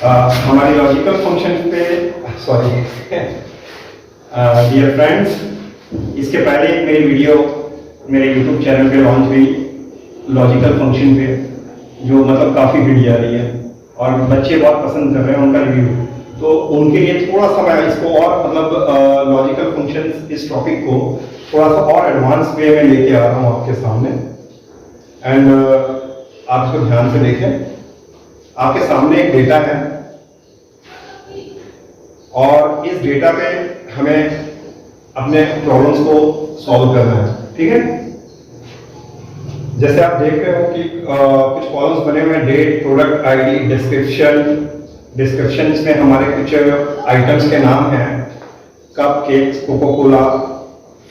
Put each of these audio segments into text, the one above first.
हमारी logical function पे sorry dear friends, इसके पहले एक मेरी वीडियो मेरे यूट्यूब चैनल पे लॉन्च हुई लॉजिकल फंक्शन पे, जो मतलब काफ़ी हिट जा रही है और बच्चे बहुत पसंद कर रहे हैं उनका रिव्यू। तो उनके लिए थोड़ा सा मैं इसको और मतलब लॉजिकल फंक्शन इस टॉपिक को थोड़ा सा और एडवांस वे में लेके आ रहा हूँ आपके सामने। एंड आप इसको ध्यान से देखें। आपके सामने एक डेटा है और इस डेटा पे हमें अपने प्रॉब्लम्स को सॉल्व करना है, ठीक है। जैसे आप देख रहे हो कि कुछ कॉलम्स बने हुए हैं, डेट, प्रोडक्ट आईडी, डिस्क्रिप्शन में हमारे कुछ आइटम्स के नाम हैं, कप केक्स, कोको कोला,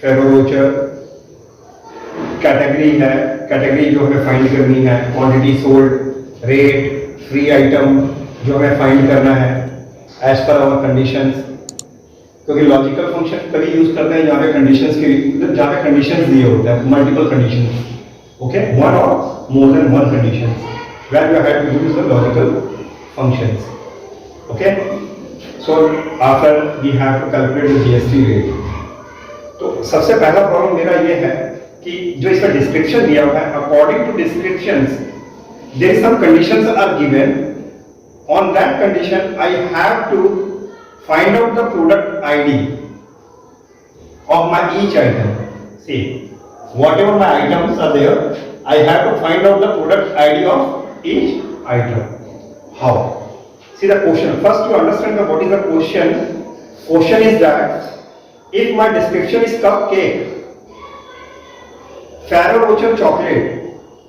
फेरो रोचर। कैटेगरी है, कैटेगरी जो हमें फाइंड करनी है, quantity sold, rate, free item जो हमें फाइंड करना है एज पर आवर कंडीशंस। क्योंकि लॉजिकल फंक्शन तभी यूज करते हैं जहाँ पे कंडीशंस के मतलब जहाँ पे कंडीशंस दिए होते हैं, मल्टीपल कंडीशंस, ओके, वन और more than one conditions where you have to use the logical functions, okay. So after we have to calculate the GST rate. तो सबसे पहला प्रॉब्लम मेरा ये है कि जो इसका डिस्क्रिप्शन दिया हुआ है, according to descriptions there is some conditions are given. On that condition I have to find out the product ID of my each item. See whatever my items are there, I have to find out the product ID of each item. How? See the question. First you understand what is the question. Question is that if my description is cupcake, Ferrero Rocher chocolate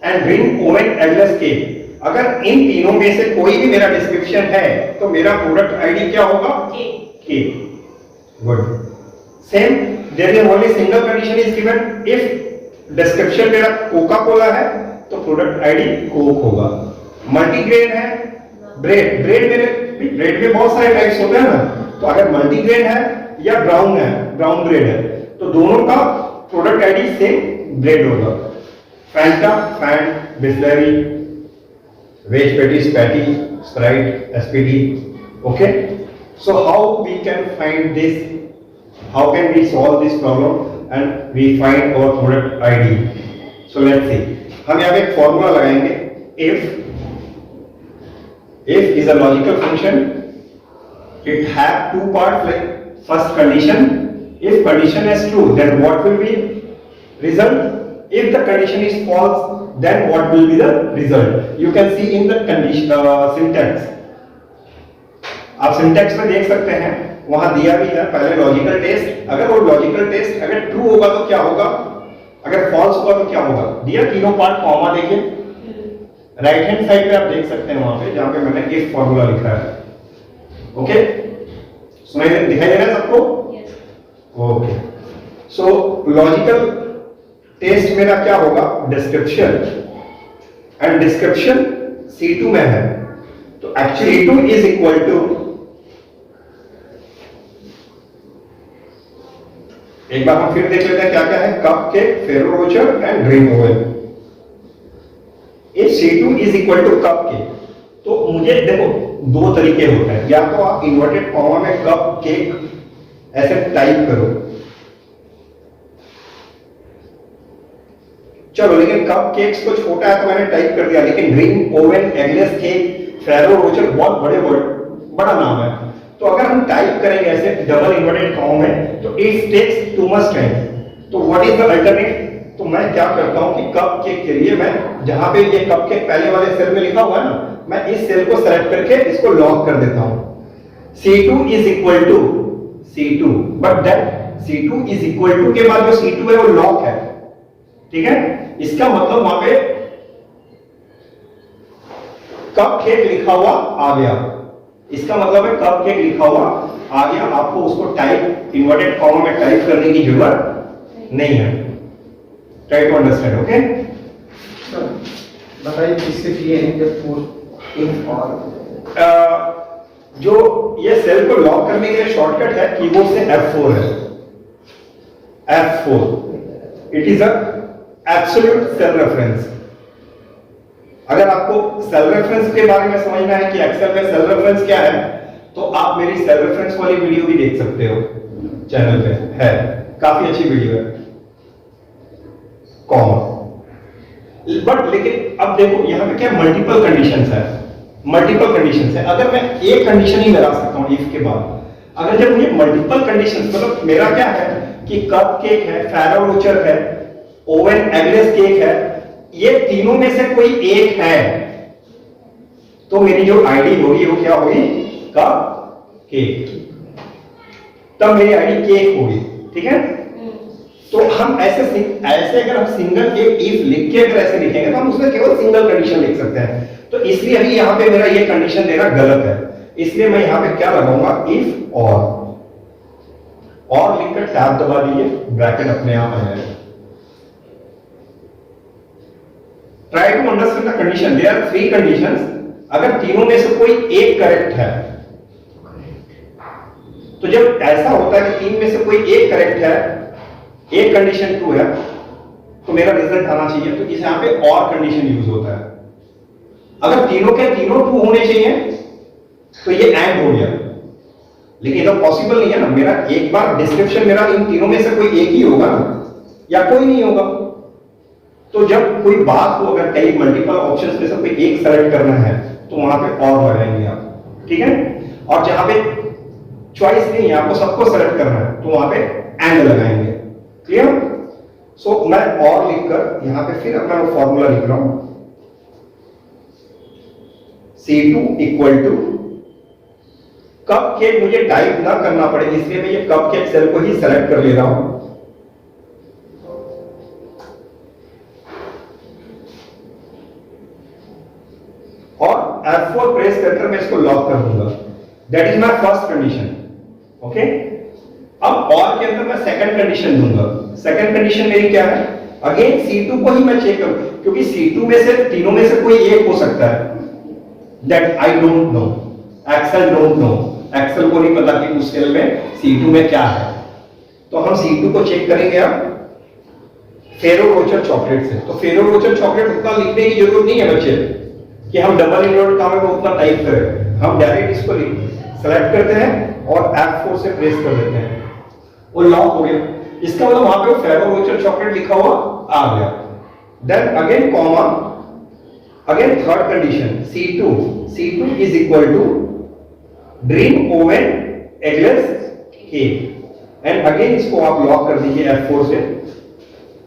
and Green Oven Eggless cake, अगर इन तीनों में से कोई भी मेरा description है तो मेरा प्रोडक्ट आईडी क्या होगा? Cake. Good. Same, there is only single condition is given. If description मेरा कोका कोला है तो प्रोडक्ट आईडी कोक होगा। मल्टीग्रेन है, ब्रेड, ब्रेड में बहुत सारे टाइप्स होते हैं ना, तो अगर मल्टीग्रेन है या ब्राउन ब्रेड है तो दोनों का प्रोडक्ट आईडी सेम ब्रेड होगा। Fanta, Fanta, Bisleri, veg patties, patty, Sprite, SPD, okay. So how we can find this, how can we solve this problem and we find our product ID? So let's see. हम यहाँ पे एक formula लगाएंगे। if is a logical function, it have two parts, like first condition, if condition is true then what will be result, if the condition is false then what will be the result. You can see in the condition syntax, आप syntax में देख सकते हैं, वहां दिया भी है पहले लॉजिकल टेस्ट। अगर वो लॉजिकल टेस्ट अगर ट्रू होगा तो क्या होगा, अगर फॉल्स होगा तो क्या होगा। दिया तीनों पार्ट कॉमा, देखिए राइट हैंड साइड पे आप देख सकते हैं वहां पे जहां पे मैंने इफ फॉर्मूला लिखा है, ओके। सुनाई दिखाई दे रहा है सबको? ओके। सो लॉजिकल टेस्ट मेरा क्या होगा, डिस्क्रिप्शन, एंड डिस्क्रिप्शन C2 में है, तो actually C2 is equal to, एक बार हम फिर देख लेते हैं क्या क्या है, cupcake, Ferrero Rocher and green oven. If C2 is equal to cupcake, तो मुझे देखो दो तरीके होते हैं, या तो आप इन्वर्टेड कॉमा में कप केक ऐसे टाइप करो, चलो, लेकिन कप केक्स को छोटा है तो मैंने टाइप कर दिया, लेकिन green oven eggless cake, Ferrero Rocher बहुत बड़ा नाम है, तो अगर हम टाइप करेंगे ऐसे डबल इन्वर्टेड कॉमा में तो it takes too much time. तो व्हाट इज द अल्टरनेट, तो मैं क्या करता हूं कि कप केक के लिए मैं जहां पे ये कप केक पहले वाले सेल में लिखा हुआ है ना, मैं इस सेल को सेलेक्ट करके इसको लॉक कर देता हूं। C2 is equal to C2, but that C2 is equal to के बाद जो C2 है वो लॉक है, ठीक है। इसका मतलब वहां पे कप केक लिखा हुआ आ गया, इसका मतलब है कप केक लिखा हुआ आ गया, आपको उसको टाइप इन्वर्टेड कॉमा में टाइप करने की जरूरत नहीं है। Try to understand, okay. बताइए किससे किए हैं जब इन और जो ये सेल को लॉक करने के लिए शॉर्टकट है कीबोर्ड से F4 है, F4, it is a absolute cell reference. अगर आपको सेल रेफरेंस के बारे में समझना है कि एक्सेल में सेल रेफरेंस क्या है, तो आप मेरी सेल रेफरेंस वाली वीडियो भी देख सकते हो, चैनल पे है, काफी अच्छी वीडियो है, कॉमा। बट लेकिन अब देखो यहां पे क्या मल्टीपल कंडीशंस है, मल्टीपल कंडीशंस है। अगर मैं एक कंडीशन ही लगा सकता हूं इफ के बाद, अगर जब मुझे मल्टीपल कंडीशंस, मतलब मेरा क्या है कि कप केक है, फेरो रोचर है, ओवन एगलेस केक है, ये तीनों में से कोई एक है, तो मेरी जो आईडी होगी वो क्या होगी, कप केक, तब मेरी आईडी केक होगी, ठीक है। तो हम ऐसे अगर हम सिंगल एक इफ लिख के अगर ऐसे लिखेंगे तो हम उसमें केवल सिंगल कंडीशन लिख सकते हैं। तो इसलिए अभी यहां पे मेरा ये कंडीशन देना गलत है, इसलिए मैं यहां पे क्या लगाऊंगा, इफ और लिखकर टैब दबा दीजिए, ब्रैकेट अपने आप आ जाएगा। Try to understand the condition, there are 3 conditions, अगर तीनों में से कोई एक करेक्ट है, तो जब ऐसा होता है कि 3 में से कोई एक करेक्ट है, एक कंडीशन ट्रू है, तो मेरा रिजल्ट आना चाहिए, तो इस यहां पे और कंडीशन यूज होता है। अगर तीनों के तीनों ट्रू होने चाहिए तो ये एंड हो गया, लेकिन तो पॉसिबल नहीं है ना, मेरा एक बार डिस्क्रिप्शन मेरा इन तीनों में से कोई एक ही होगा या कोई नहीं होगा। तो जब कोई बात को अगर कई मल्टीपल ऑप्शंस में से कोई एक सेलेक्ट करना है तो वहां पे और लगाएंगे आप, ठीक है। और जहां पे चॉइस नहीं है, आपको सबको सेलेक्ट करना है, तो वहां पे एंड लगाएंगे, क्लियर। सो मैं और लिखकर यहां पे फिर अपना फॉर्मूला लिख रहा हूं, C2 equal to cupcake, मुझे टाइप ना करना पड़े इसलिए मैं ये कप केक सेल को ही सेलेक्ट कर ले रहा हूं, और F4 प्रेस करके मैं इसको लॉक कर दूंगा। That is my first condition, okay. अब और के अंदर मैं सेकंड कंडीशन दूंगा। सेकंड कंडीशन मेरी क्या है, अगेन C2 को ही मैं चेक करूं, क्योंकि C2 में से तीनों में से कोई एक हो सकता है, that I don't know, Excel don't know, Excel को नहीं पता कि उस सेल में C2 में क्या है। तो हम C2 को चेक करेंगे अब फेरो रोचर चॉकलेट से। तो फेरो रोचर चॉकलेट उतना लिखने की जरूरत नहीं है बच्चे कि हम डबल इन्वर्ट काम में उतना टाइप करें, हम डायरेक्ट इसको सेलेक्ट करते हैं और F4 से प्रेस कर देते हैं, वो लॉक हो गया। इसका मतलब वहां पे फेरो रोचर चॉकलेट लिखा हुआ आ गया। Then again comma, again third condition C2 is equal to dream oven eggless cake, and again इसको आप लॉक कर दीजिए F4 से।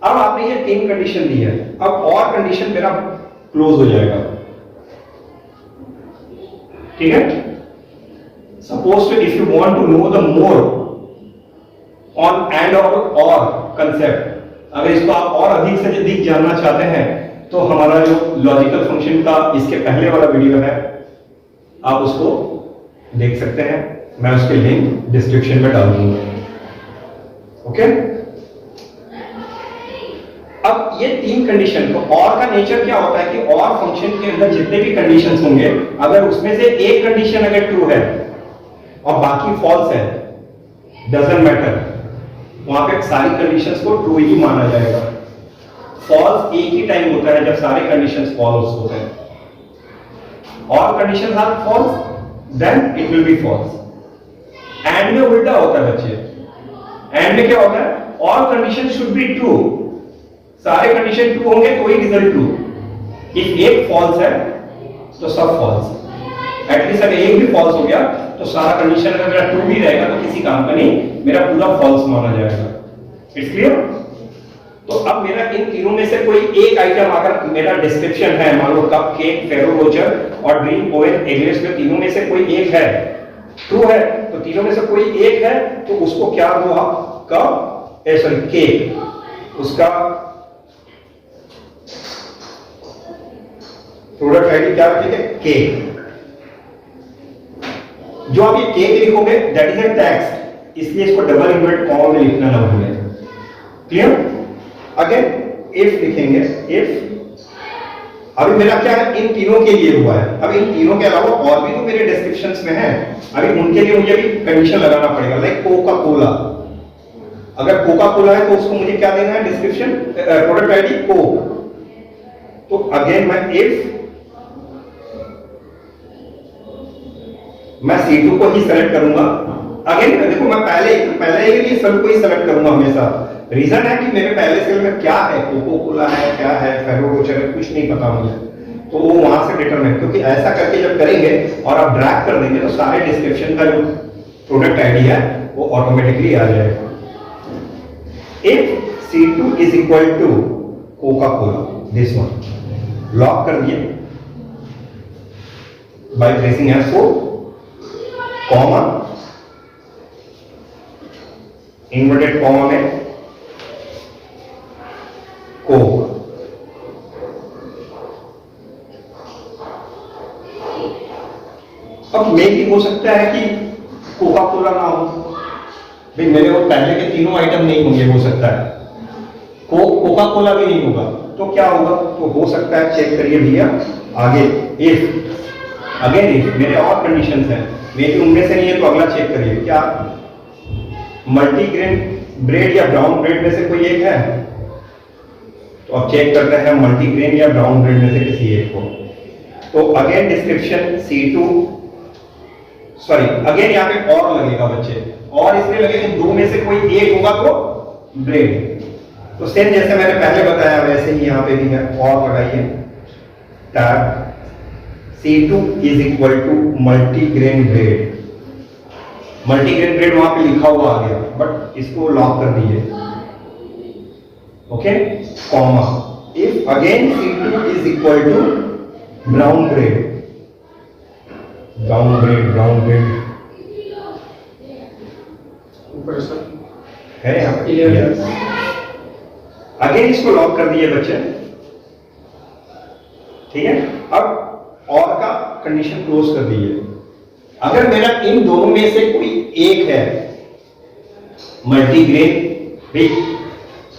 अब आपने ये 3 कंडीशन दी है, अब और कंडीशन मेरा क्लोज हो जाएगा, ठीक है। Suppose to if you want to know the more on and और कंसेप्ट, अगर इसको आप और अधिक से अधिक जानना चाहते हैं तो हमारा जो लॉजिकल फंक्शन का इसके पहले वाला वीडियो है, आप उसको देख सकते हैं, मैं उसके लिंक डिस्क्रिप्शन में डाल दूंगा, ओके। अब ये 3 कंडीशन, तो और का नेचर क्या होता है कि और फंक्शन के अंदर जितने भी कंडीशंस होंगे, अगर उसमें से एक कंडीशन अगर ट्रू है और बाकी फॉल्स है, डजंट मैटर, वहां पे सारी कंडीशंस को ट्रू ही माना जाएगा। फॉल्स एक ही टाइम होता है जब सारे कंडीशंस फॉल्स होते हैं, और conditions are false then it will be false. And में उल्टा होता है बच्चे, एंड में क्या होता है, all condition should be true, सारे कंडीशन ट्रू होंगे तो ही रिजल्ट ट्रू। इफ एक फॉल्स है तो सब फॉल्स, एटलीस्ट अगर एक भी फॉल्स हो गया तो सारा कंडीशन अगर मेरा ट्रू भी रहेगा तो किसी काम का नहीं, मेरा पूरा फॉल्स माना जाएगा। It's clear. तो अब मेरा इन तीनों में से कोई एक आइटम, अगर मेरा डिस्क्रिप्शन है, मान लो कप केक, फेरो रोचर और ड्रीम ओवन एगलेस में तीनों में से कोई एक है, ट्रू है, तो तीनों में से कोई एक है तो उसको क्या दो आप, कप सॉरी केक, उसका प्रोडक्ट आईडी क्या रखेंगे, केक। जो आप ये केक लिखोगे दैट इज अ टेक्स्ट, इसलिए इसको डबल इन्वर्ट कॉमा में लिखना ना भूलें, क्लियर। अगेन इफ लिखेंगे, इफ अभी मेरा क्या है, इन तीनों के लिए हुआ है, अब इन तीनों के अलावा और भी तो मेरे डिस्क्रिप्शंस में है, अभी उनके लिए मुझे भी कंडीशन लगाना पड़ेगा। लाइक कोका कोला, अगर कोका कोला है तो उसको मुझे क्या देना है, डिस्क्रिप्शन प्रोडक्ट आईडी कोक। तो अगेन मैं इफ मैं C2 को ही सेलेक्ट करूंगा। अगेन देखो मैं पहले ये सेल को ही सेलेक्ट करूंगा हमेशा। रीजन है कि मेरे पहले सेल में क्या है, कोको कोला है, क्या है, फेरो रोचर है, कुछ नहीं पता मुझे, तो वो वहां से डिटरमाइन, क्योंकि ऐसा करके जब करेंगे और आप ड्रैग कर देंगे तो सारे डिस्क्रिप्शन का जो प्रोडक्ट आईडी है वो ऑटोमेटिकली आ जाएगा। If C2 is equal to Coca Cola, this one, lock कर दिए by pressing F4, comma, inverted comma में कोक। अब मे भी हो सकता है कि कोका कोला ना हो, भाई मेरे वो पहले के तीनों आइटम नहीं होंगे, हो सकता है कोका कोला भी नहीं होगा, तो क्या होगा, तो हो सकता है, चेक करिए भैया आगे। इफ अगेन इफ मेरे और कंडीशंस हैं, मे भी उनमें से नहीं है तो अगला चेक करिए, क्या मल्टीग्रेन ब्रेड या ब्राउन ब्रेड में से कोई एक है, तो अब चेक करते हैं मल्टीग्रेन या ब्राउन ब्रेड में से किसी एक को। तो again description C2, sorry again यहाँ पे और लगेगा बच्चे, और इसमें लगेगा दो में से कोई एक होगा तो ब्रेड। तो सेम जैसे मैंने पहले बताया वैसे ही यहाँ पे भी है, और लगाइए tag C2 is equal to multigrain bread. Multigrain bread वहां पे लिखा हुआ आ गया, बट इसको लॉक कर दीजिए, okay, comma, if again C2 is equal to brown bread, brown bread, brown bread है यहाँ पे, अगेन इसको लॉक कर दिए बच्चे, ठीक है। अब और का कंडीशन क्लोज कर दीजिए। अगर मेरा इन दोनों में से कोई एक है, मल्टीग्रेन, भी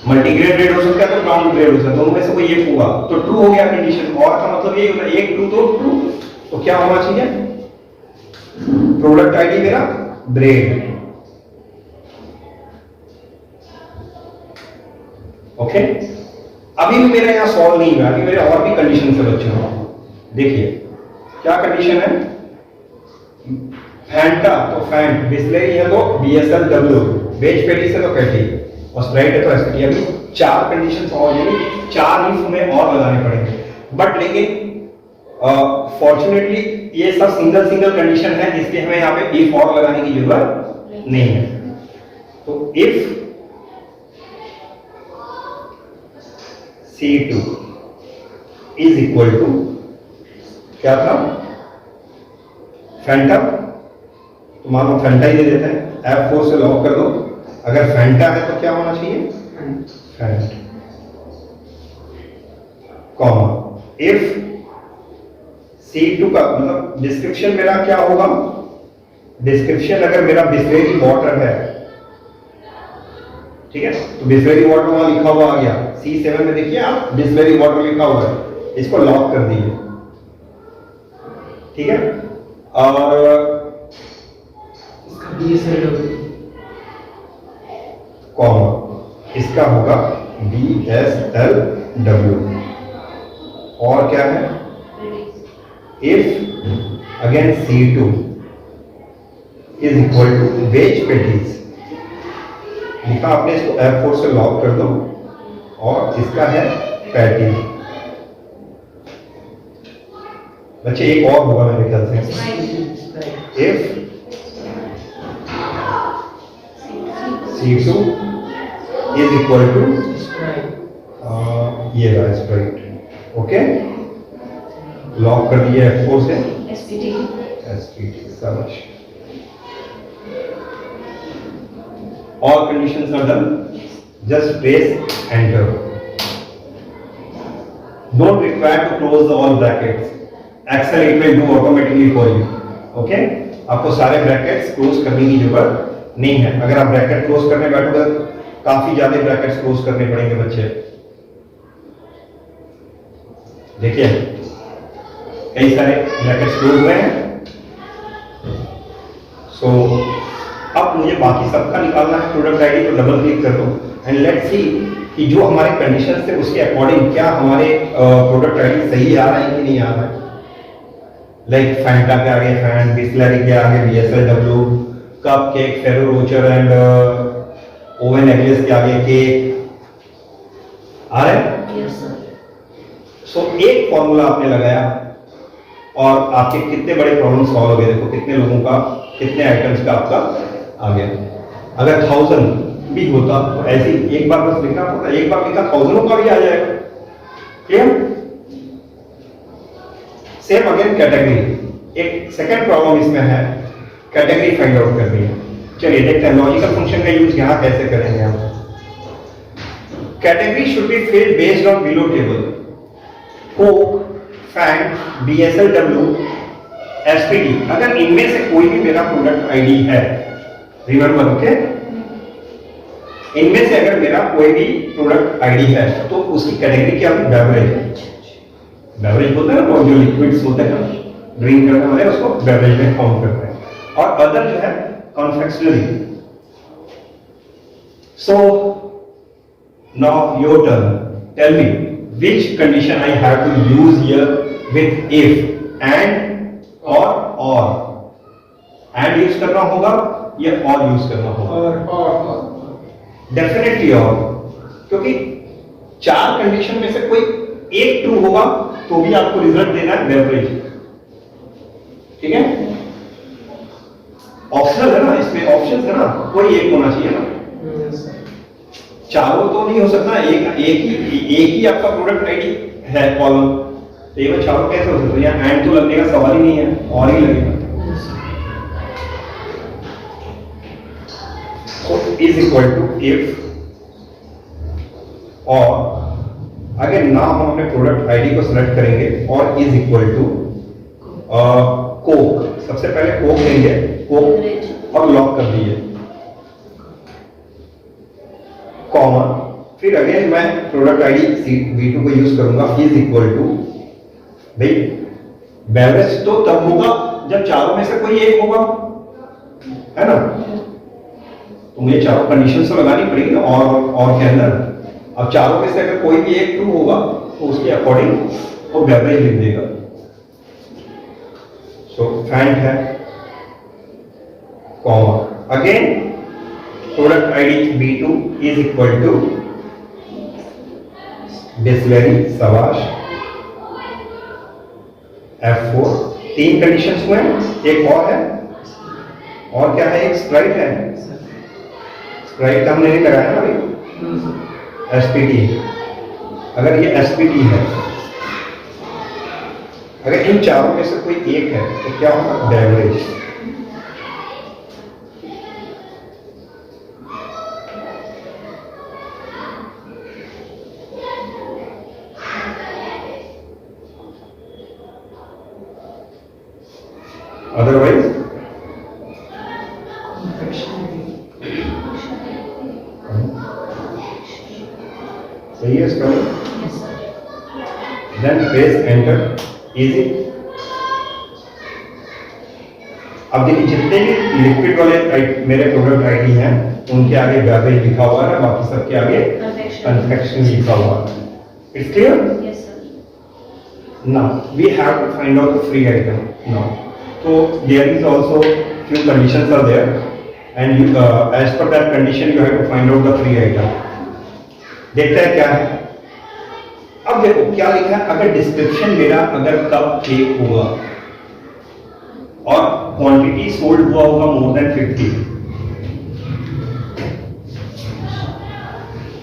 मल्टीग्रेन ब्रेड हो सकता है तो ब्राउन ब्रेड हो सकता है, दोनों में से कोई एक होगा तो ट्रू हो गया कंडीशन। और का मतलब ये होता है एक ट्रू तो ट्रू, तो क्या होना चाहिए, प्रोडक्ट आईडी मेरा ब्रेड, ओके। अभी भी मेरा यहां सॉल्व नहीं हुआ, अभी मेरे और भी कंडीशन से बच्चे हो। देखिए क्या कंडीशन है, फैंटा तो फैंट, बिस्लेरी है तो BSL W, वेज पेटीज है तो कैटी, और स्प्राइट है तो एसपीटी। अभी चार कंडीशन और यानी चार इफ हमें और लगाने पड़ेंगे, बट लेकिन फॉर्चुनेटली ये सब सिंगल सिंगल कंडीशन है, इसलिए हमें यहाँ पे इफ और लगाने की जरूरत नहीं है। तो if C2 is equal to क्या था, फैंटा, तो मान लो फैंटा ही दे देते हैं, F4 से लॉक कर दो। अगर फैंटा है तो क्या होना चाहिए, फैंट, कॉमा, इफ C2 का मतलब डिस्क्रिप्शन मेरा क्या होगा, डिस्क्रिप्शन अगर मेरा बिस्लेरी वाटर है, ठीक है, तो बिस्लेरी वाटर वहां लिखा हुआ आ गया, C7 में देखिए आप बिस्लेरी वाटर लिखा हुआ है, इसको लॉक कर दीजिए, ठीक है। और कॉमा इसका होगा BSLW, और क्या है, if again C2 is equal to veg patties, लिखा आपने, इसको F4 से लॉक कर दो, और इसका है पैटी। बच्चे एक और होगा मेरे ख्याल से, if C2 is equal to ये रहा स्प्राइट, ओके, लॉक कर दिया F4 से, SPT समझ। All conditions are done. Just press enter. Don't require to close all brackets. Excel it will do automatically for you. Okay? आपको सारे brackets close करने की जरूरत नहीं है। अगर आप ब्रैकेट क्लोज करने बैठोगे काफी ज्यादा ब्रैकेट्स क्लोज करने पड़ेंगे बच्चे। देखिए कई सारे ब्रैकेट्स क्लोज हुए हैं। सो अब मुझे बाकी सबका निकालना है प्रोडक्ट आईडी, तो डबल क्लिक कर दो एंड लेट्स सी कि जो हमारे कंडीशन से उसके अकॉर्डिंग क्या हमारे प्रोडक्ट आईडी सही आ रहा है कि नहीं आ रहा है। लाइक फैंटा के आगे फैंट, बिस्लरी के आगे BSLW, cupcake, Ferrero Rocher and oven eggless के आगे केक आ रहे हैं। Yes sir. सो एक फॉर्मूला आपने लगाया और आपके कितने बड़े प्रॉब्लम सॉल्व हो गए। देखो कितने लोगों का, कितने आइटम्स का आपका आ गया। अगर 1000 भी होता तो ऐसे ही एक बार बस लिखना पड़ता, एक बार लिखा 1000 का भी आ जाएगा। क्लियर? सेम अगेन कैटेगरी, एक सेकंड प्रॉब्लम इसमें है, कैटेगरी फाइंड आउट करनी है। चलिए देखते हैं लॉजिकल फंक्शन का यूज यहां कैसे करेंगे हम। Category should be filled based on below table. Coke, faint, BSLW, SPD, अगर इनमें से कोई भी मेरा प्रोडक्ट आईडी है, रिमेंबर ओके, इनमें से अगर मेरा कोई भी प्रोडक्ट आईडी है तो उसकी कैटेगरी क्या होगी? बेवरेज। बेवरेज होता है ना, जो लिक्विड्स होते हैं ड्रिंक करने वाले, उसको बेवरेज में काउंट करते हैं। और अदर जो है confectionery. So now your turn, tell me which condition I have to use here with if, and or and use करना होगा या और यूज करना होगा? और डेफिनेटली और, क्योंकि चार कंडीशन में से कोई एक ट्रू होगा तो भी आपको रिजल्ट देना है बेवरेज। ठीक है, ऑप्शनल है ना, इसमें ऑप्शंस है ना, कोई एक होना चाहिए ना। चारों तो नहीं हो सकता, एक ही आपका प्रोडक्ट आईडी है कॉलम, तो ये वो चारों कैसे हो सकता है? यहाँ एंड तो लगने का सवाल ही नहीं है, और ही लगेगा। So is equal to if, और अगर ना हम अपने प्रोडक्ट आईडी को सिलेक्ट करेंगे और इज इक्वल टू कोक, सबसे पहले कोक लेंगे, कोक और लॉक कर दिए, कॉमा, फिर अगेन मैं प्रोडक्ट आईडी V2 को यूज करूंगा, इज इक्वल टू, भाई बेवरेज तो तब होगा जब चारों में से कोई एक होगा, है ना। तो मुझे चारों कंडीशंस तो लगानी पड़ेगी ना, और के अंदर। अब चारों में से अगर कोई भी एक ट्रू होगा तो उसके अकॉर्डिंग वो बेवरेज लिख देगा। सो फैंट है, comma, again product ID B2 is equal to Bisleri, सवाश, F4। तीन कंडीशंस हुए, एक और है, और क्या है, एक स्प्राइट है। स्प्राइट का हमने नहीं लगाया ना भाई, SPD। अगर ये SPD है, अगर इन चारों में से कोई एक है तो क्या होगा? बेवरेज। अदरवाइज सही है इसका? Then press enter, easy. अब देखिए जितने भी लिक्विड वाले मेरे प्रोडक्ट आईडी हैं उनके आगे बेवरेज लिखा हुआ है, बाकी सबके आगे कन्फेक्शन लिखा हुआ है। It's clear? Yes sir. Now we have to find out the free item now. So there is also few conditions are there, and you, as per that condition you have to find out the free item. देखते हैं क्या है। अब देखो क्या लिखा है, अगर डिस्क्रिप्शन मेरा अगर कप केक हुआ और क्वांटिटी सोल्ड हुआ होगा मोर देन 50,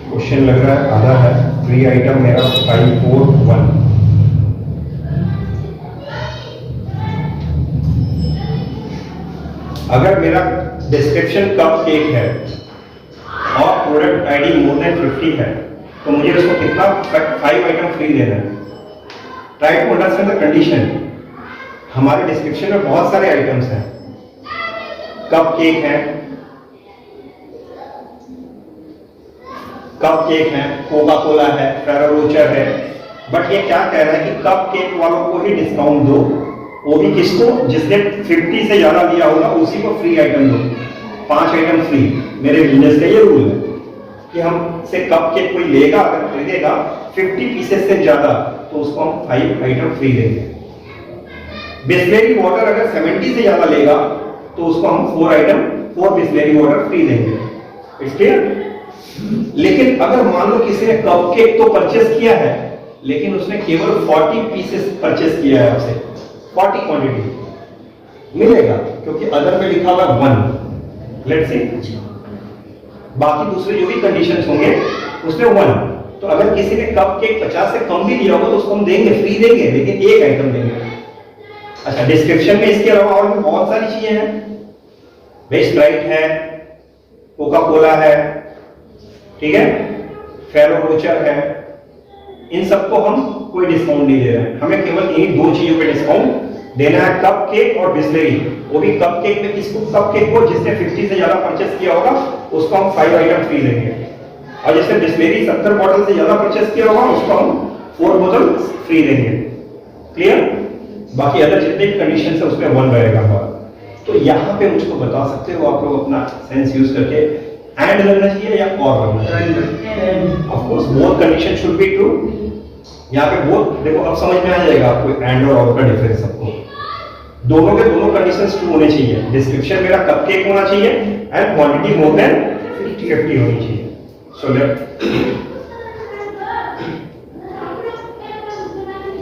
क्वेश्चन लग रहा है आधा है, फ्री आइटम मेरा 541। अगर मेरा डिस्क्रिप्शन कप केक है और प्रोडक्ट आईडी मोर देन 50 है तो मुझे उसको कितना 5 आइटम फ्री देना है। Try to understand the condition. हमारे डिस्क्रिप्शन में बहुत सारे आइटम्स हैं, कप केक है, कोका कोला है, फेरो रोचर है, बट ये क्या कह रहा है कि कप केक वालों को ही डिस्काउंट दो, वो भी किसको? जिसने 50 से ज्यादा लिया होगा उसी को फ्री आइटम दो, 5 आइटम फ्री। मेरे बिजनेस का ये रूल है कि हम से कप केक कोई लेगा, अगर खरीदेगा 50 पीसेस से ज्यादा तो उसको हम 5 आइटम फ्री देंगे। बिस्लेरी वाटर अगर 70 से ज्यादा लेगा तो उसको हम 4 बिस्लेरी वाटर फ्री देंगे। It's clear? लेकिन अगर मान लो किसी ने कपकेक तो परचेस किया है लेकिन उसने केवल 40 पीसेस परचेस किया है आपसे, 40 क्वांटिटी मिलेगा क्योंकि अदर में लिखा हुआ 1। लेट्स सी बाकी दूसरे जो भी कंडीशंस होंगे उसमें 1। तो अगर किसी ने कपकेक 50 से कम भी लिया होगा तो उसको हम देंगे, फ्री देंगे, लेकिन एक आइटम देंगे। अच्छा, डिस्क्रिप्शन में इसके अलावा और भी बहुत सारी चीजें हैं। भाई स्प्राइट है, कोका कोला है, ठीक है, फेरो रोचर है, इन सबको हम कोई डिस्काउंट नहीं दे रहे हैं। हमें केवल इन 2 चीजों पे डिस्काउंट देना है, कप केक और बिस्लेरी। वो भी कप केक में किसको, कप केक को जिसने 50 से ज्यादा परचेस किया होगा उसको हम 5 आइटम फ्री देंगे, और जिसने बिस्लेरी 70 बॉटल से ज्यादा परचेस किया होगा उसको हम 4 बोतल फ्री देंगे। क्लियर? बाकी अदर जितने भी कंडीशन है उसमें 1 रहेगा हमारा। तो यहाँ पे मुझको बता सकते हो आप लोग अपना सेंस यूज करके, एंड लगना चाहिए या और लगना चाहिए? Of course both condition should be true. यहाँ पे बोथ, देखो अब समझ में आ जाएगा आपको एंड और का डिफरेंस। सबको दोनों के दोनों कंडीशंस ट्रू होने चाहिए। डिस्क्रिप्शन मेरा कपकेक होना चाहिए एंड क्वांटिटी मोर देन 50 होनी चाहिए। So that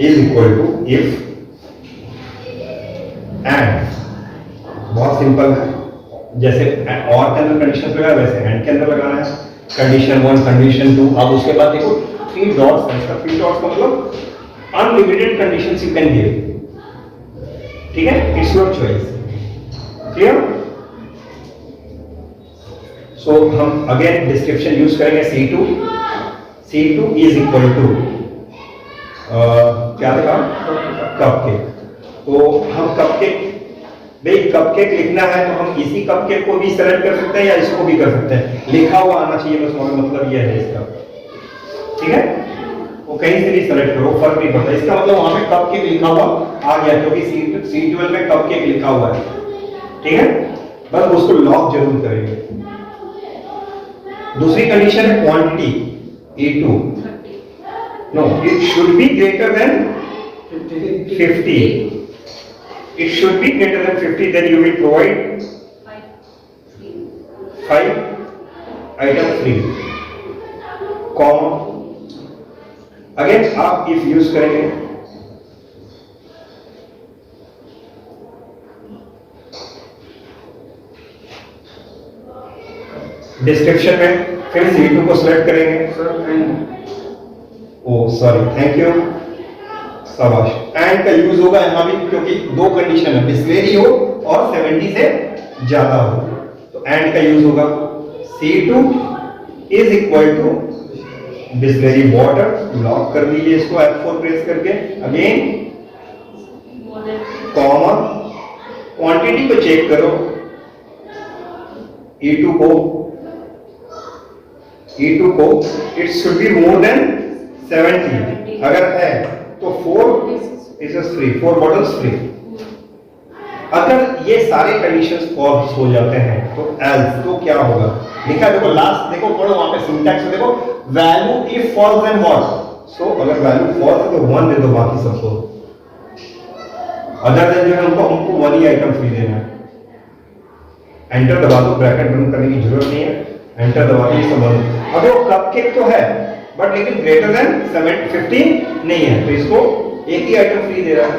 is equal to if and, बहुत सिंपल है, जैसे और के अंदर कंडीशन लगाया वैसे एंड के अंदर लगाना है। कंडीशन 1, कंडीशन 2, अब उसके बाद देखो 3 डॉट्स है। इसका 3 डॉट्स का मतलब unlimited conditions you can give, ठीक है, इट्स योर चॉइस। क्लियर? सो हम अगेन डिस्क्रिप्शन यूज करेंगे C2 इज इक्वल टू क्या था, कपकेक। तो हम कपकेक, भाई कपकेक लिखना है तो हम इसी कपकेक को भी सेलेक्ट कर सकते हैं या इसको भी कर सकते हैं, लिखा हुआ आना चाहिए बस, हमारा मतलब यह है इसका, ठीक है। वो कहीं से भी सेलेक्ट करो, फर्क नहीं पड़ता। इसका मतलब वहां पे कपकेक लिखा हुआ आ गया क्योंकि C12 में कपकेक लिखा हुआ है, ठीक है, बस उसको लॉक जरूर करेंगे। दूसरी कंडीशन है quantity E2, no it should be greater than 50, it should be greater than 50, then you will provide 5 item free, comma again आप if यूज करेंगे, डिस्क्रिप्शन में फिर C2 को सिलेक्ट करेंगे। ओ सॉरी, थैंक यू, शाबाश। एंड का use होगा यहां भी क्योंकि 2 कंडीशन है, बिस्लेरी हो और 70 से ज्यादा हो, तो एंड का यूज होगा। C2 is equal to Bisleri water, lock कर दीजिए इसको F4 प्रेस करके, अगेन कॉमा क्वांटिटी को चेक करो, E2 को it should be more than 70, अगर है तो 4 पीसेस फ्री, 4 बॉटल्स फ्री। अगर ये सारे कंडीशंस फॉल्स हो जाते हैं तो एल्स, तो क्या होगा, लिखा देखो लास्ट, देखो पढ़ो वहां पे सिंटैक्स में, देखो value if false then what. So अगर वैल्यू फॉल्स है तो 1 दे दो बाकी सबको, अदर देन जो है उनको हमको 1 ही आइटम फ्री देना है। एंटर दबा दो, ब्रैकेट बंद करने की जरूरत नहीं है, एंटर दबा के समझ। अगर वो कपकेक तो है बट लेकिन ग्रेटर देन 50 नहीं है तो इसको एक ही आइटम फ्री दे रहा है।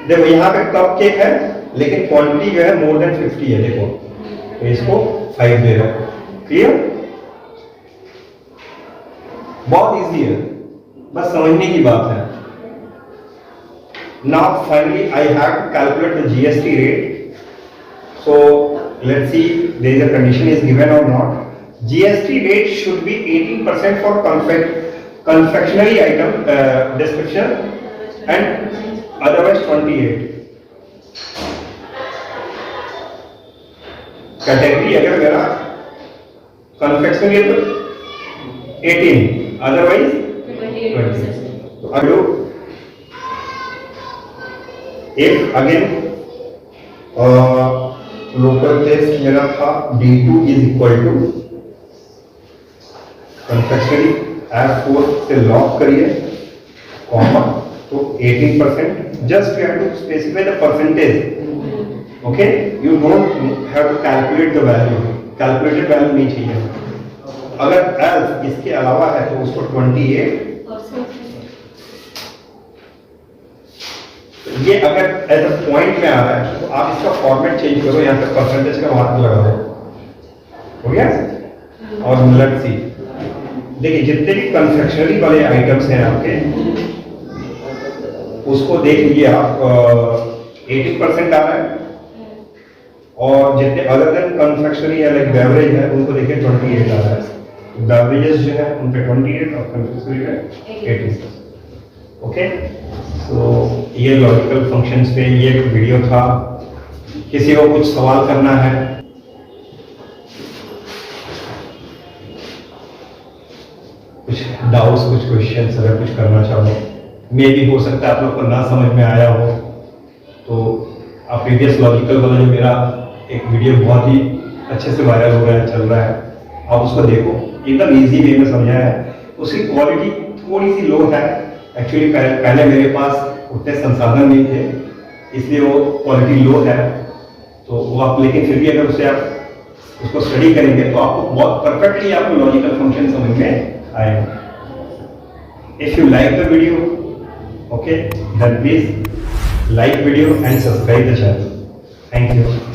देखो यहां पे कपकेक है लेकिन क्वांटिटी जो है मोर देन 50 है, देखो तो इसको 5 दे रहा है। क्लियर? बहुत इजी है, बस समझने की बात है। Now finally I have to calculate the GST rate. So let's see there is a condition is given or not. GST rate should be 18% for confectionery item description and otherwise 28. Category अगर मेरा confectionery है तो 18, otherwise 20. तो अब लोग एक again local taste मेरा था D2 is equal to confectionery F4 से लॉक करिए, कॉमा, तो 18%, just you have to specify the percentage, okay, you don't have to calculate the value, calculated value नहीं चाहिए। अगर एल्स इसके अलावा है तो उसको 28, ये अगर एज अ पॉइंट में आ रहा है तो आप इसका फॉर्मेट चेंज करो, यहाँ पे परसेंटेज का मार्क लगा दो, हो गया। और लेट्स सी, देखिए जितने भी कन्फेक्शनरी वाले आइटम्स हैं आपके, उसको देख लीजिए आप, 80% आ रहा है, और जितने अदर देन कन्फेक्शनरी है लाइक बेवरेज है उनको देखिए 28 आ रहा है। बेवरेजेस जो है उन पे 28 और कन्फेक्शनरी है 86। ओके, तो ये लॉजिकल फंक्शंस पे ये एक वीडियो था। किसी को कुछ सवाल करना है? कुछ डाउट्स, कुछ क्वेश्चंस अगर कुछ करना चाहो, मे भी हो सकता है आप लोग को ना समझ में आया हो, तो आप प्रीवियस लॉजिकल वाला जो मेरा एक वीडियो बहुत ही अच्छे से वायरल हो रहा है, चल रहा है, आप उसको देखो, एकदम इजी वे में समझाया है। उसकी क्वालिटी थोड़ी सी लो है एक्चुअली, पहले मेरे पास उतने संसाधन नहीं थे, इसलिए वो क्वालिटी लो है। तो वो आप, लेकिन फिर भी अगर उसे आप उसको स्टडी करेंगे तो आपको बहुत परफेक्टली आपको लॉजिकल फंक्शन समझ में आएगा। If you like the video, okay, then please like video and subscribe the channel. Thank you.